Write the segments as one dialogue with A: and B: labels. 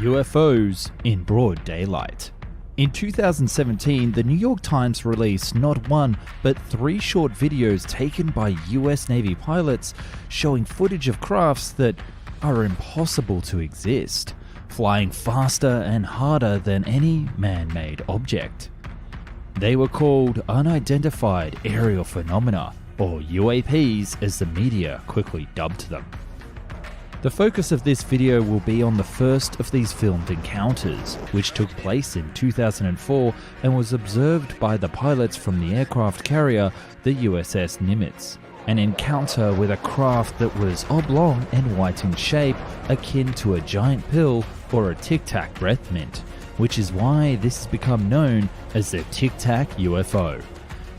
A: UFOs in broad daylight. In 2017, the New York Times released not one, but 3 short videos taken by US Navy pilots showing footage of crafts that are impossible to exist, flying faster and harder than any man-made object. They were called Unidentified Aerial Phenomena, or UAPs as the media quickly dubbed them. The focus of this video will be on the first of these filmed encounters, which took place in 2004 and was observed by the pilots from the aircraft carrier, the USS Nimitz. An encounter with a craft that was oblong and white in shape, akin to a giant pill or a Tic Tac breath mint, which is why this has become known as the Tic Tac UFO.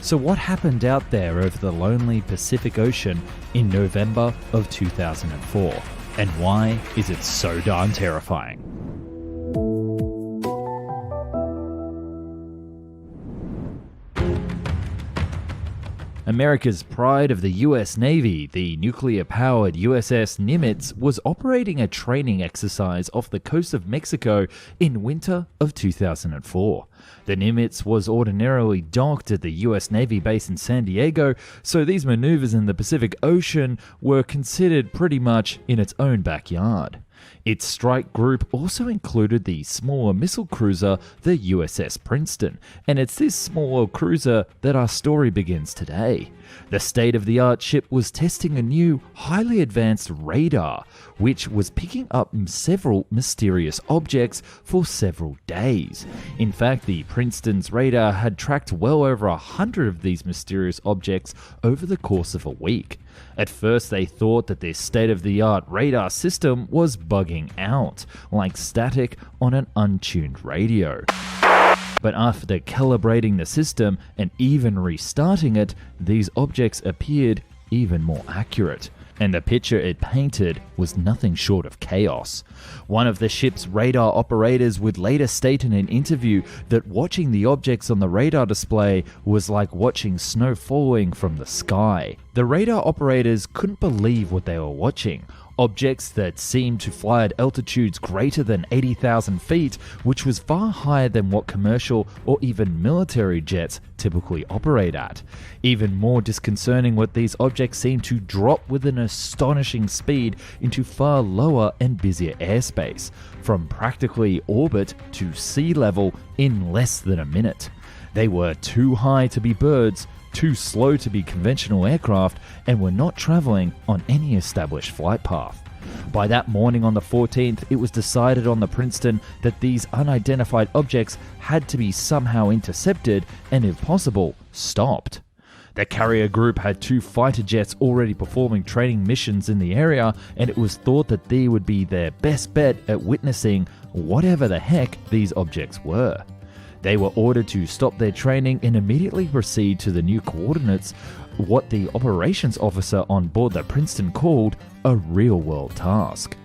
A: So what happened out there over the lonely Pacific Ocean in November of 2004? And why is it so darn terrifying? America's pride of the US Navy, the nuclear-powered USS Nimitz, was operating a training exercise off the coast of Mexico in winter of 2004. The Nimitz was ordinarily docked at the US Navy base in San Diego, so these maneuvers in the Pacific Ocean were considered pretty much in its own backyard. Its strike group also included the smaller missile cruiser, the USS Princeton, and it's this smaller cruiser that our story begins today. The state-of-the-art ship was testing a new, highly advanced radar, which was picking up several mysterious objects for several days. In fact, the Princeton's radar had tracked well over 100 of these mysterious objects over the course of a week. At first, they thought that their state-of-the-art radar system was bugging out, like static on an untuned radio. But after calibrating the system and even restarting it, these objects appeared even more accurate, and the picture it painted was nothing short of chaos. One of the ship's radar operators would later state in an interview that watching the objects on the radar display was like watching snow falling from the sky. The radar operators couldn't believe what they were watching. Objects that seemed to fly at altitudes greater than 80,000 feet, which was far higher than what commercial or even military jets typically operate at. Even more disconcerting, what these objects seemed to drop with an astonishing speed into far lower and busier airspace, from practically orbit to sea level in less than a minute. They were too high to be birds, too slow to be conventional aircraft, and were not traveling on any established flight path. By that morning on the 14th, it was decided on the Princeton that these unidentified objects had to be somehow intercepted and, if possible, stopped. The carrier group had 2 fighter jets already performing training missions in the area, and it was thought that they would be their best bet at witnessing whatever the heck these objects were. They were ordered to stop their training and immediately proceed to the new coordinates, what the operations officer on board the Princeton called a real-world task.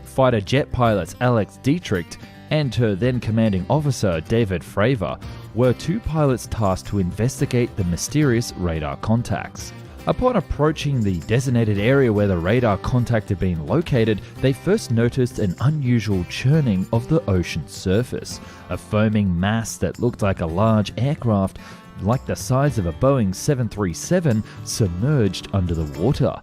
A: Fighter jet pilots Alex Dietrich and her then commanding officer David Fravor were 2 pilots tasked to investigate the mysterious radar contacts. Upon approaching the designated area where the radar contact had been located, they first noticed an unusual churning of the ocean's surface, a foaming mass that looked like a large aircraft, like the size of a Boeing 737, submerged under the water.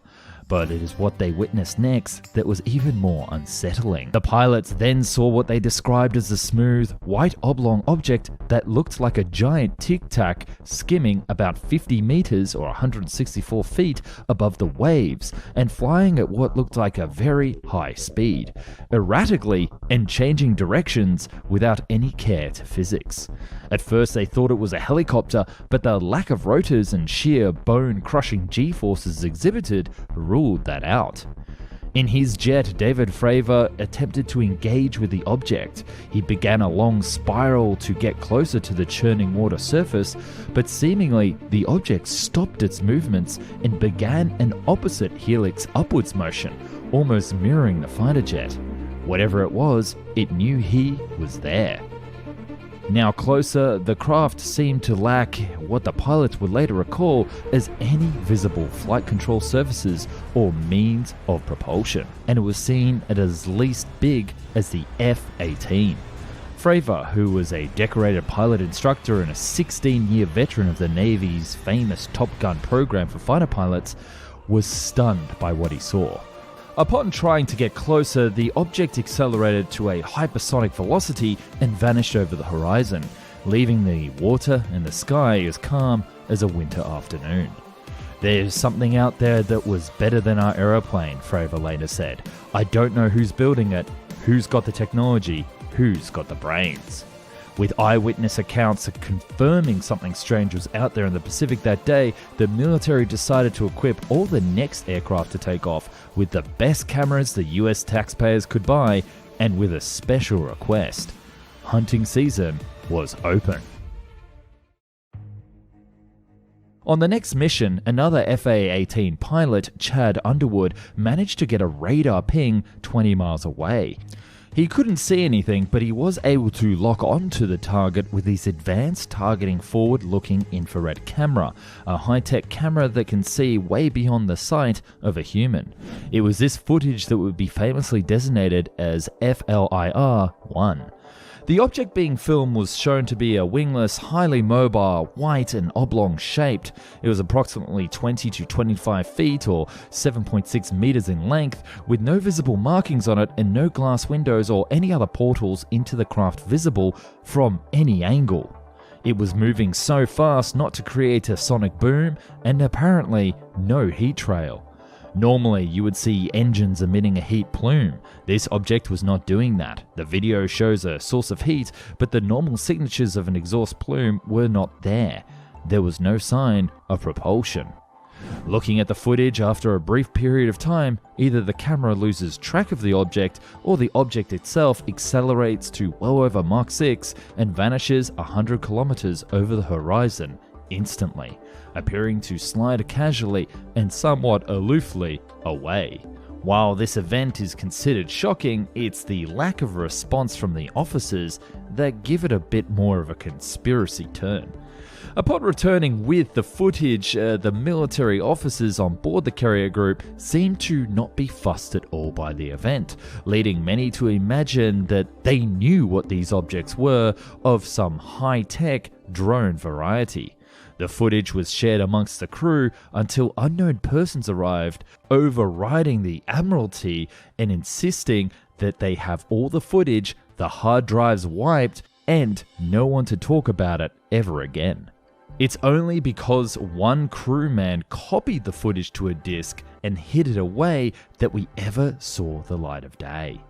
A: But it is what they witnessed next that was even more unsettling. The pilots then saw what they described as a smooth, white oblong object that looked like a giant tic-tac skimming about 50 meters or 164 feet above the waves and flying at what looked like a very high speed, erratically and changing directions without any care to physics. At first they thought it was a helicopter, but the lack of rotors and sheer bone-crushing G-forces exhibited ruled that out. In his jet, David Fravor attempted to engage with the object. He began a long spiral to get closer to the churning water surface, but seemingly the object stopped its movements and began an opposite helix upwards motion, almost mirroring the fighter jet. Whatever it was, it knew he was there. Now closer, the craft seemed to lack what the pilots would later recall as any visible flight control surfaces or means of propulsion, and it was seen as least big as the F-18. Fravor, who was a decorated pilot instructor and a 16-year veteran of the Navy's famous Top Gun program for fighter pilots, was stunned by what he saw. Upon trying to get closer, the object accelerated to a hypersonic velocity and vanished over the horizon, leaving the water and the sky as calm as a winter afternoon. "There's something out there that was better than our aeroplane," Fravor later said. "I don't know who's building it, who's got the technology, who's got the brains." With eyewitness accounts confirming something strange was out there in the Pacific that day, the military decided to equip all the next aircraft to take off with the best cameras the US taxpayers could buy, and with a special request. Hunting season was open. On the next mission, another FA-18 pilot, Chad Underwood, managed to get a radar ping 20 miles away. He couldn't see anything, but he was able to lock onto the target with his advanced targeting forward-looking infrared camera, a high-tech camera that can see way beyond the sight of a human. It was this footage that would be famously designated as FLIR-1. The object being filmed was shown to be a wingless, highly mobile, white and oblong shaped. It was approximately 20 to 25 feet or 7.6 meters in length, with no visible markings on it and no glass windows or any other portals into the craft visible from any angle. It was moving so fast not to create a sonic boom, and apparently no heat trail. Normally, you would see engines emitting a heat plume. This object was not doing that. The video shows a source of heat, but the normal signatures of an exhaust plume were not there. There was no sign of propulsion. Looking at the footage after a brief period of time, either the camera loses track of the object or the object itself accelerates to well over Mach 6 and vanishes 100 kilometers over the horizon instantly, appearing to slide casually and somewhat aloofly away. While this event is considered shocking, it's the lack of a response from the officers that give it a bit more of a conspiracy turn. Upon returning with the footage, the military officers on board the carrier group seemed to not be fussed at all by the event, leading many to imagine that they knew what these objects were of some high-tech drone variety. The footage was shared amongst the crew until unknown persons arrived, overriding the Admiralty and insisting that they have all the footage, the hard drives wiped, and no one to talk about it ever again. It's only because one crewman copied the footage to a disk and hid it away that we ever saw the light of day.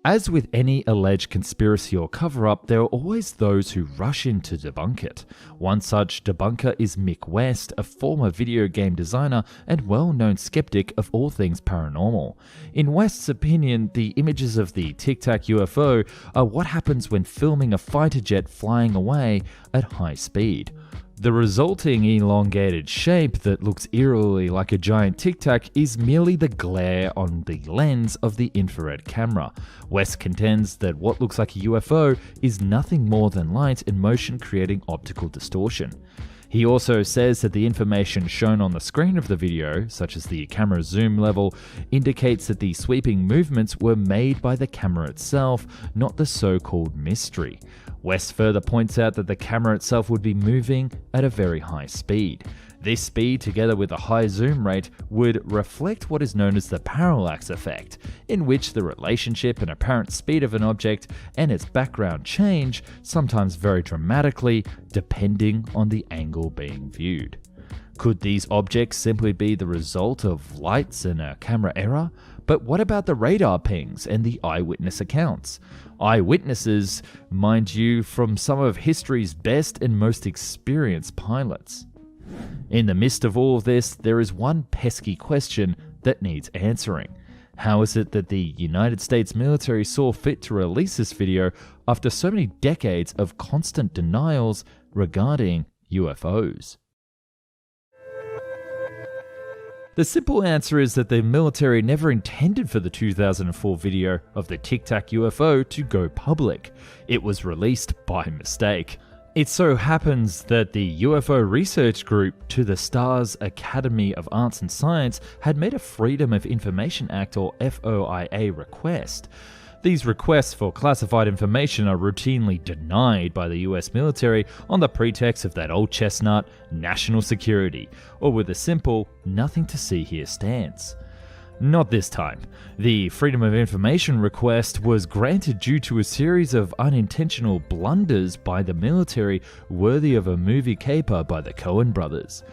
A: As with any alleged conspiracy or cover-up, there are always those who rush in to debunk it. One such debunker is Mick West, a former video game designer and well-known skeptic of all things paranormal. In West's opinion, the images of the Tic Tac UFO are what happens when filming a fighter jet flying away at high speed. The resulting elongated shape that looks eerily like a giant Tic Tac is merely the glare on the lens of the infrared camera. West contends that what looks like a UFO is nothing more than light in motion creating optical distortion. He also says that the information shown on the screen of the video, such as the camera zoom level, indicates that the sweeping movements were made by the camera itself, not the so-called mystery. West further points out that the camera itself would be moving at a very high speed. This speed, together with a high zoom rate, would reflect what is known as the parallax effect, in which the relationship and apparent speed of an object and its background change, sometimes very dramatically, depending on the angle being viewed. Could these objects simply be the result of lights and a camera error? But what about the radar pings and the eyewitness accounts? Eyewitnesses, mind you, from some of history's best and most experienced pilots. In the midst of all of this, there is one pesky question that needs answering. How is it that the United States military saw fit to release this video after so many decades of constant denials regarding UFOs? The simple answer is that the military never intended for the 2004 video of the Tic Tac UFO to go public. It was released by mistake. It so happens that the UFO research group to the C.I.R's Academy of Arts and Science had made a Freedom of Information Act or FOIA request. These requests for classified information are routinely denied by the US military on the pretext of that old chestnut, national security, or with a simple, nothing to see here stance. Not this time. The Freedom of Information request was granted due to a series of unintentional blunders by the military worthy of a movie caper by the Coen brothers.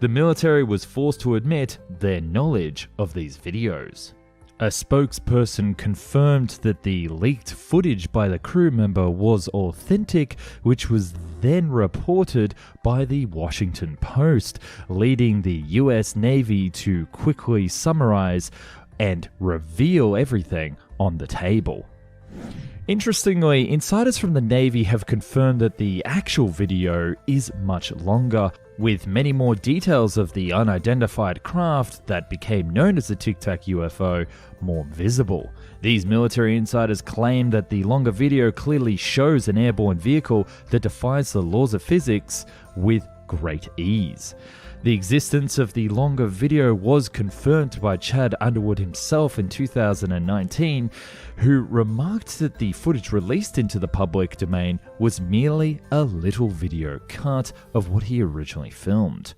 A: The military was forced to admit their knowledge of these videos. A spokesperson confirmed that the leaked footage by the crew member was authentic, which was then reported by the Washington Post, leading the US Navy to quickly summarize and reveal everything on the table. Interestingly, insiders from the Navy have confirmed that the actual video is much longer, with many more details of the unidentified craft that became known as the Tic Tac UFO more visible. These military insiders claim that the longer video clearly shows an airborne vehicle that defies the laws of physics with great ease. The existence of the longer video was confirmed by Chad Underwood himself in 2019, who remarked that the footage released into the public domain was merely a little video cut of what he originally filmed.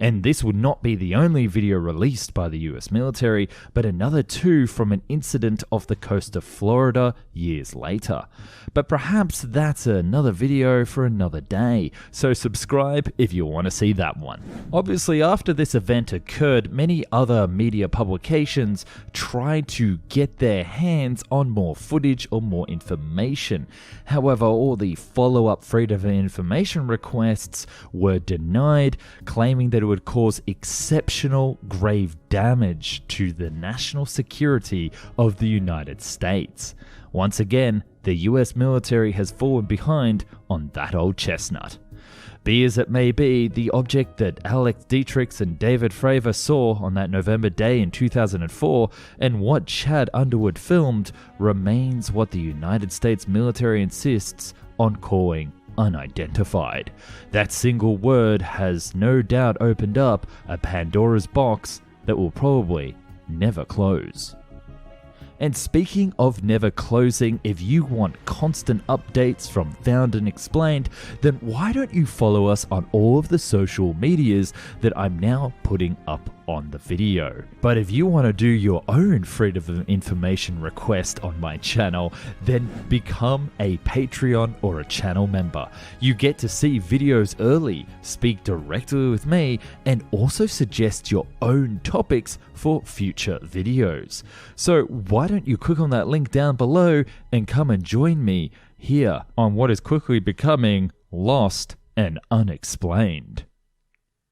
A: And this would not be the only video released by the US military, but another two from an incident off the coast of Florida years later. But perhaps that's another video for another day, so subscribe if you want to see that one. Obviously, after this event occurred, many other media publications tried to get their hands on more footage or more information. However, all the follow-up Freedom of Information requests were denied, claiming that it would cause exceptional grave damage to the national security of the United States. Once again, the US military has fallen behind on that old chestnut. Be as it may be, the object that Alex Dietrichs and David Fravor saw on that November day in 2004 and what Chad Underwood filmed remains what the United States military insists on calling unidentified. That single word has no doubt opened up a Pandora's box that will probably never close. And speaking of never closing, if you want constant updates from Found and Explained, then why don't you follow us on all of the social medias that I'm now putting up on the video. But if you want to do your own Freedom of Information request on my channel, then become a Patreon or a channel member. You get to see videos early, speak directly with me, and also suggest your own topics for future videos. So why don't you click on that link down below and come and join me here on what is quickly becoming Lost and Unexplained.